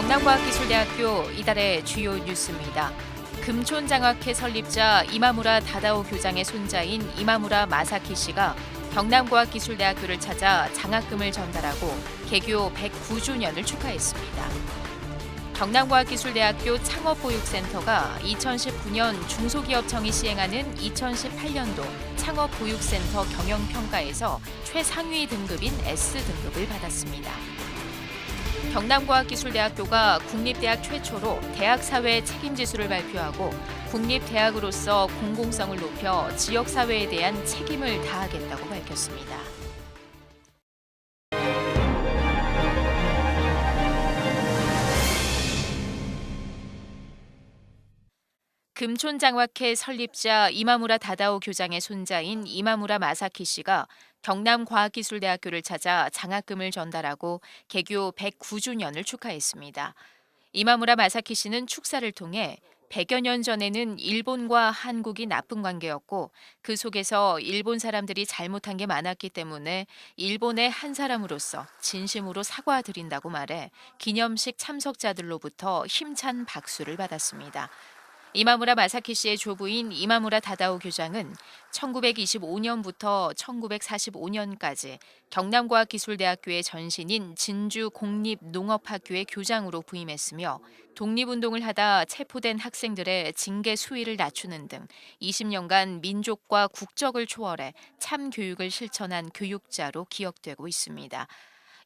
경남과학기술대학교 이달의 주요 뉴스입니다. 금촌장학회 설립자 이마무라 다다오 교장의 손자인 이마무라 마사키 씨가 경남과학기술대학교를 찾아 장학금을 전달하고 개교 109주년을 축하했습니다. 경남과학기술대학교 창업보육센터가 2019년 중소기업청이 시행하는 2018년도 창업보육센터 경영평가에서 최상위 등급인 S등급을 받았습니다. 경남과학기술대학교가 국립대학 최초로 대학사회 책임지수를 발표하고 국립대학으로서 공공성을 높여 지역사회에 대한 책임을 다하겠다고 밝혔습니다. 금촌장학회 설립자 이마무라 다다오 교장의 손자인 이마무라 마사키 씨가 경남과학기술대학교를 찾아 장학금을 전달하고 개교 109주년을 축하했습니다. 이마무라 마사키 씨는 축사를 통해 100여 년 전에는 일본과 한국이 나쁜 관계였고 그 속에서 일본 사람들이 잘못한 게 많았기 때문에 일본의 한 사람으로서 진심으로 사과드린다고 말해 기념식 참석자들로부터 힘찬 박수를 받았습니다. 이마무라 마사키 씨의 조부인 이마무라 다다오 교장은 1925년부터 1945년까지 경남과학기술대학교의 전신인 진주공립농업학교의 교장으로 부임했으며 독립운동을 하다 체포된 학생들의 징계 수위를 낮추는 등 20년간 민족과 국적을 초월해 참교육을 실천한 교육자로 기억되고 있습니다.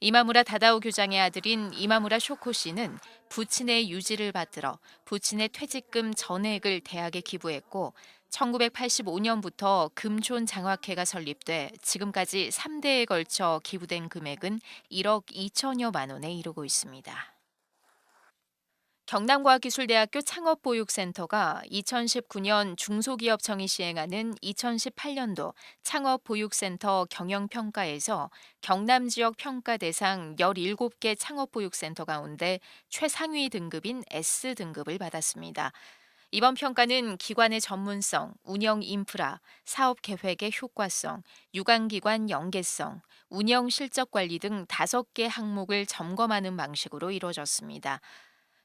이마무라 다다오 교장의 아들인 이마무라 쇼코 씨는 부친의 유지를 받들어 부친의 퇴직금 전액을 대학에 기부했고 1985년부터 금촌장학회가 설립돼 지금까지 3대에 걸쳐 기부된 금액은 1억 2천여만 원에 이르고 있습니다. 경남과학기술대학교 창업보육센터가 2019년 중소기업청이 시행하는 2018년도 창업보육센터 경영평가에서 경남 지역 평가 대상 17개 창업보육센터 가운데 최상위 등급인 S등급을 받았습니다. 이번 평가는 기관의 전문성, 운영 인프라, 사업 계획의 효과성, 유관기관 연계성, 운영 실적 관리 등 5개 항목을 점검하는 방식으로 이루어졌습니다.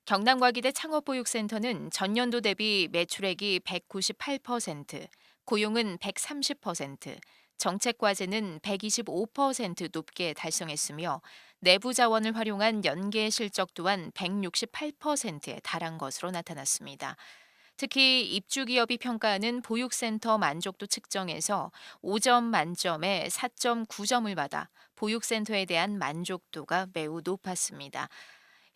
경남과기대 창업보육센터는 전년도 대비 매출액이 198%, 고용은 130%, 정책과제는 125% 높게 달성했으며 내부 자원을 활용한 연계 실적 또한 168%에 달한 것으로 나타났습니다. 특히 입주기업이 평가하는 보육센터 만족도 측정에서 5점 만점에 4.9점을 받아 보육센터에 대한 만족도가 매우 높았습니다.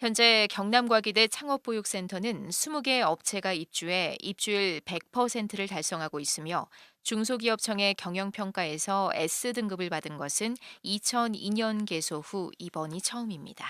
현재 경남과기대 창업보육센터는 20개 업체가 입주해 입주율 100%를 달성하고 있으며 중소기업청의 경영평가에서 S등급을 받은 것은 2002년 개소 후 이번이 처음입니다.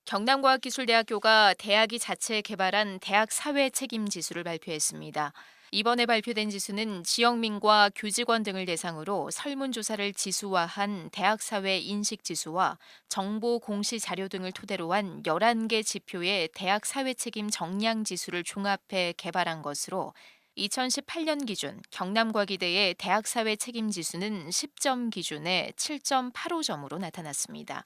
경남과학기술대학교가 대학이 자체 개발한 대학 사회 책임 지수를 발표했습니다. 이번에 발표된 지수는 지역민과 교직원 등을 대상으로 설문조사를 지수화한 대학사회 인식지수와 정보 공시 자료 등을 토대로 한 11개 지표의 대학사회 책임 정량지수를 종합해 개발한 것으로 2018년 기준 경남과기대의 대학사회 책임지수는 10점 기준에 7.85점으로 나타났습니다.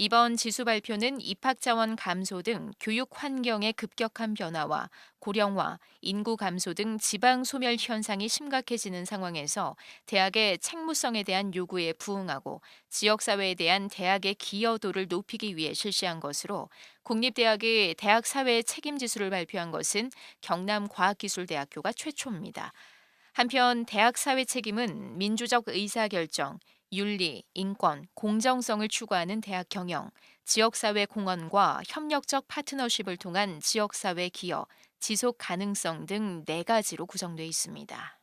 이번 지수 발표는 입학자원 감소 등 교육 환경의 급격한 변화와 고령화, 인구 감소 등 지방 소멸 현상이 심각해지는 상황에서 대학의 책무성에 대한 요구에 부응하고 지역사회에 대한 대학의 기여도를 높이기 위해 실시한 것으로 국립대학이 대학사회 책임지수를 발표한 것은 경남과학기술대학교가 최초입니다. 한편 대학사회 책임은 민주적 의사결정, 윤리, 인권, 공정성을 추구하는 대학 경영, 지역사회 공헌과 협력적 파트너십을 통한 지역사회 기여, 지속 가능성 등 4가지로 구성되어 있습니다.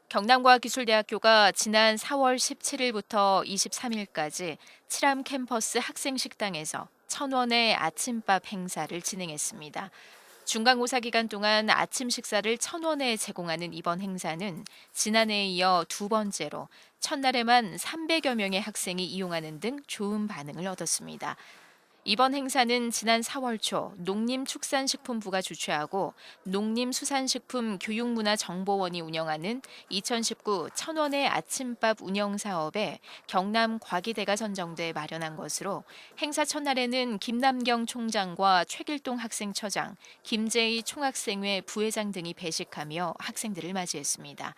경남과학기술대학교가 지난 4월 17일부터 23일까지 칠암 캠퍼스 학생식당에서 1,000원의 아침밥 행사를 진행했습니다. 중간고사 기간 동안 아침 식사를 1,000원에 제공하는 이번 행사는 지난해에 이어 2번째로 첫날에만 300여 명의 학생이 이용하는 등 좋은 반응을 얻었습니다. 이번 행사는 지난 4월 초 농림축산식품부가 주최하고 농림수산식품교육문화정보원이 운영하는 2019 천원의 아침밥 운영 사업에 경남 과기대가 선정돼 마련한 것으로 행사 첫날에는 김남경 총장과 최길동 학생처장, 김재희 총학생회 부회장 등이 배식하며 학생들을 맞이했습니다.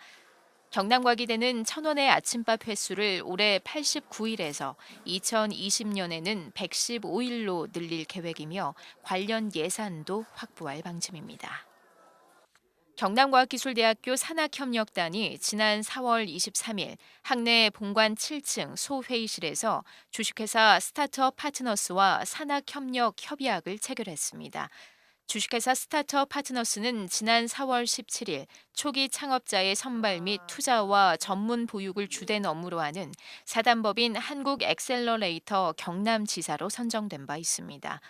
경남과기대는 천원의 아침밥 횟수를 올해 89일에서 2020년에는 115일로 늘릴 계획이며 관련 예산도 확보할 방침입니다. 경남과학기술대학교 산학협력단이 지난 4월 23일 학내 본관 7층 소회의실에서 주식회사 스타트업 파트너스와 산학협력 협약을 체결했습니다. 주식회사 스타트업 파트너스는 지난 4월 17일 초기 창업자의 선발 및 투자와 전문 보육을 주된 업무로 하는 사단법인 한국엑셀러레이터 경남지사로 선정된 바 있습니다.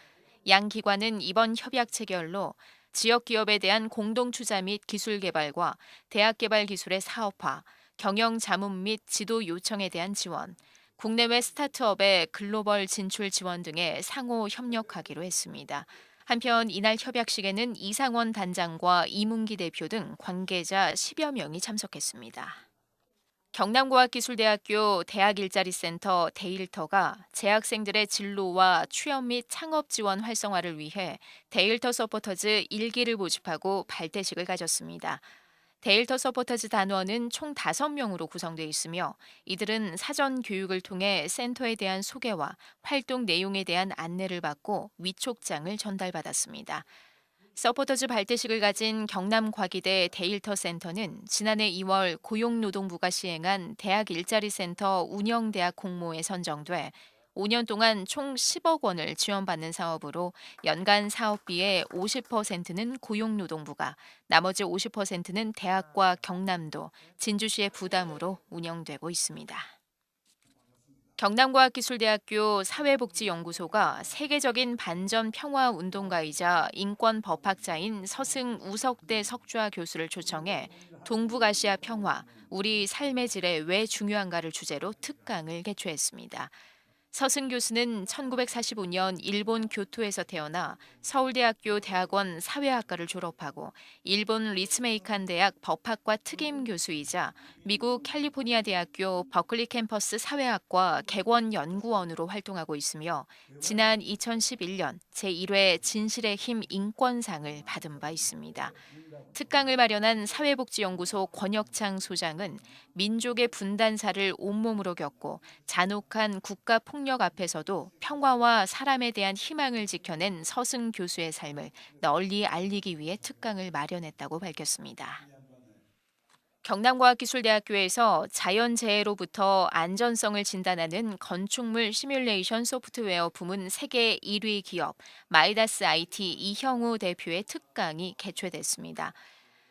양 기관은 이번 협약 체결로 지역 기업에 대한 공동 투자 및 기술 개발과 대학 개발 기술의 사업화, 경영 자문 및 지도 요청에 대한 지원, 국내외 스타트업의 글로벌 진출 지원 등에 상호 협력하기로 했습니다. 한편 이날 협약식에는 이상원 단장과 이문기 대표 등 관계자 10여 명이 참석했습니다. 경남과학기술대학교 대학일자리센터 데일터가 재학생들의 진로와 취업 및 창업 지원 활성화를 위해 데일터 서포터즈 1기를 모집하고 발대식을 가졌습니다. 데일터 서포터즈 단원은 총 5명으로 구성되어 있으며 이들은 사전 교육을 통해 센터에 대한 소개와 활동 내용에 대한 안내를 받고 위촉장을 전달받았습니다. 서포터즈 발대식을 가진 경남과기대 데일터 센터는 지난해 2월 고용노동부가 시행한 대학 일자리센터 운영대학 공모에 선정돼 5년 동안 총 10억 원을 지원받는 사업으로 연간 사업비의 50%는 고용노동부가, 나머지 50%는 대학과 경남도, 진주시의 부담으로 운영되고 있습니다. 경남과학기술대학교 사회복지연구소가 세계적인 반전 평화 운동가이자 인권 법학자인 서승 우석대 석좌 교수를 초청해 동북아시아 평화, 우리 삶의 질에 왜 중요한가를 주제로 특강을 개최했습니다. 서승 교수는 1945년 일본 교토에서 태어나 서울대학교 대학원 사회학과를 졸업하고 일본 리츠메이칸 대학 법학과 특임 교수이자 미국 캘리포니아 대학교 버클리 캠퍼스 사회학과 객원연구원으로 활동하고 있으며 지난 2011년 제1회 진실의 힘 인권상을 받은 바 있습니다. 특강을 마련한 사회복지연구소 권혁창 소장은 민족의 분단사를 온몸으로 겪고 잔혹한 국가폭력 앞에서도 평화와 사람에 대한 희망을 지켜낸 서승 교수의 삶을 널리 알리기 위해 특강을 마련했다고 밝혔습니다. 경남과학기술대학교에서 자연재해로부터 안전성을 진단하는 건축물 시뮬레이션 소프트웨어 부문 세계 1위 기업 마이다스 IT 이형우 대표의 특강이 개최됐습니다.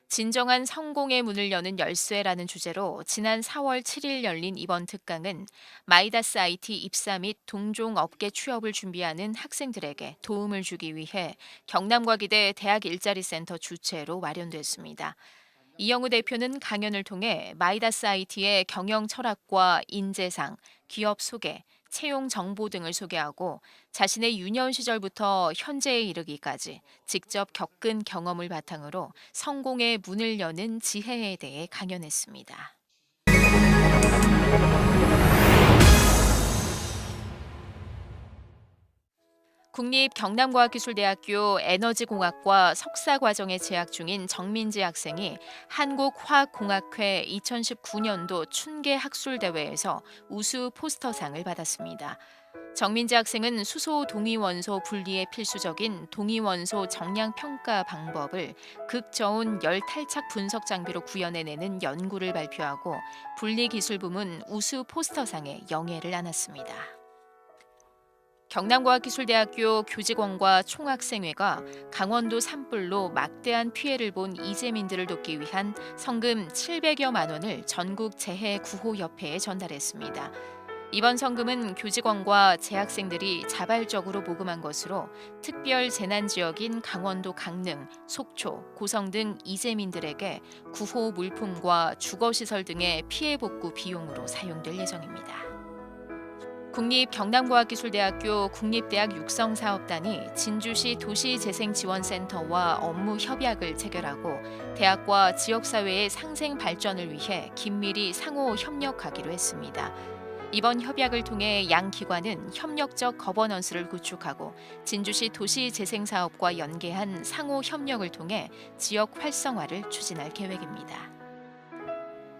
진정한 성공의 문을 여는 열쇠라는 주제로 지난 4월 7일 열린 이번 특강은 마이다스 IT 입사 및 동종 업계 취업을 준비하는 학생들에게 도움을 주기 위해 경남과기대 대학일자리센터 주최로 마련됐습니다. 이영우 대표는 강연을 통해 마이다스 IT의 경영 철학과 인재상, 기업 소개, 채용 정보 등을 소개하고 자신의 유년 시절부터 현재에 이르기까지 직접 겪은 경험을 바탕으로 성공의 문을 여는 지혜에 대해 강연했습니다. 국립경남과학기술대학교 에너지공학과 석사과정에 재학 중인 정민지 학생이 한국화학공학회 2019년도 춘계학술대회에서 우수 포스터상을 받았습니다. 정민지 학생은 수소 동위원소 분리의 필수적인 동위원소 정량 평가 방법을 극저온 열 탈착 분석 장비로 구현해내는 연구를 발표하고 분리기술 부문 우수 포스터상에 영예를 안았습니다. 경남과학기술대학교 교직원과 총학생회가 강원도 산불로 막대한 피해를 본 이재민들을 돕기 위한 성금 700여만 원을 전국 재해구호협회에 전달했습니다. 이번 성금은 교직원과 재학생들이 자발적으로 모금한 것으로 특별 재난 지역인 강원도 강릉, 속초, 고성 등 이재민들에게 구호 물품과 주거시설 등의 피해 복구 비용으로 사용될 예정입니다. 국립경남과학기술대학교 국립대학 육성사업단이 진주시 도시재생지원센터와 업무 협약을 체결하고 대학과 지역사회의 상생 발전을 위해 긴밀히 상호 협력하기로 했습니다. 이번 협약을 통해 양 기관은 협력적 거버넌스를 구축하고 진주시 도시재생사업과 연계한 상호 협력을 통해 지역 활성화를 추진할 계획입니다.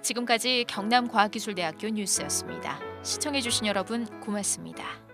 지금까지 경남과학기술대학교 뉴스였습니다. 시청해주신 여러분 고맙습니다.